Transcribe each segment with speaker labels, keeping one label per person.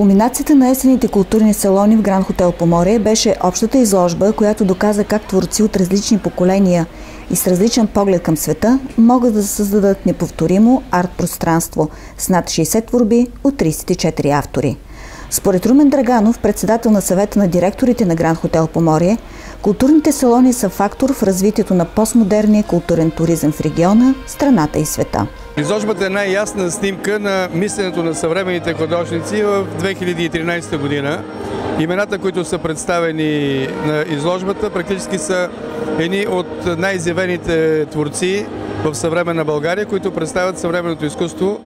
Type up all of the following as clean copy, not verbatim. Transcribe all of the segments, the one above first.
Speaker 1: Кулминацията на есенните културни салони в Гранд Хотел Поморие беше общата изложба, която доказа как творци от различни поколения и с различен поглед към света могат да създадат неповторимо арт-пространство с над 60 творби от 34 автори. Според Румен Драганов, председател на съвета на директорите на Гранд Хотел Поморие, културните салони са фактор в развитието на постмодерния културен туризъм в региона, страната и света.
Speaker 2: Изложбата е най-ясна снимка на мисленето на съвременните художници в 2013 година. Имената, които са представени на изложбата, практически са едни от най-изявените творци в съвременна България, които представят съвременното изкуство.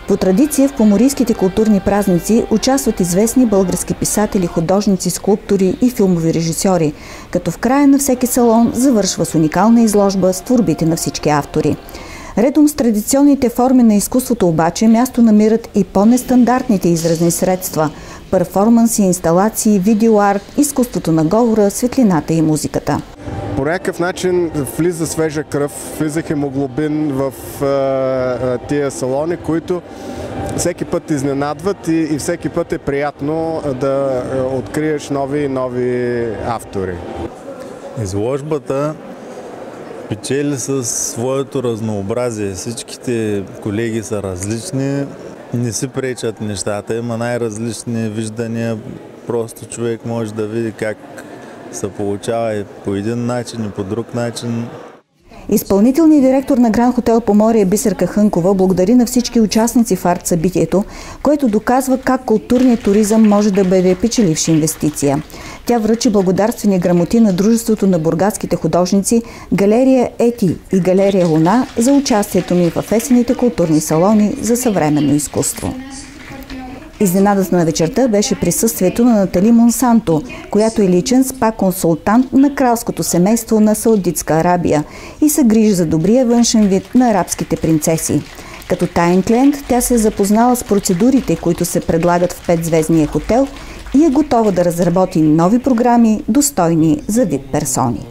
Speaker 1: По традиция в поморийските културни празници участват известни български писатели, художници, скулптори и филмови режисьори, като в края на всеки салон завършва с уникална изложба с творбите на всички автори. Редом с традиционните форми на изкуството обаче място намират и по-нестандартните изразни средства – перформанси, инсталации, видеоарт, изкуството на говора, светлината и музиката.
Speaker 3: По някакъв начин влиза свежа кръв, влиза хемоглобин в тия салони, които всеки път изненадват и всеки път е приятно да откриеш нови автори.
Speaker 4: Изложбата печели със своето разнообразие. Всичките колеги са различни, не си пречат нещата, има най-различни виждания. Просто човек може да види как се получава и по един начин, и по друг начин.
Speaker 1: Изпълнителният директор на Гранд Хотел Поморие Бисерка Хънкова благодари на всички участници в арт-събитието, което доказва как културният туризъм може да бъде печеливша инвестиция. Тя връчи благодарствени грамоти на Дружеството на бургаските художници, галерия Ети и галерия Луна за участието ми в есенните културни салони за съвременно изкуство. Изненадата на вечерта беше присъствието на Натали Монсанто, която е личен спа-консултант на кралското семейство на Саудитска Арабия и се грижи за добрия външен вид на арабските принцеси. Като таен клиент тя се е запознала с процедурите, които се предлагат в 5-звездния хотел и е готова да разработи нови програми, достойни за VIP персони.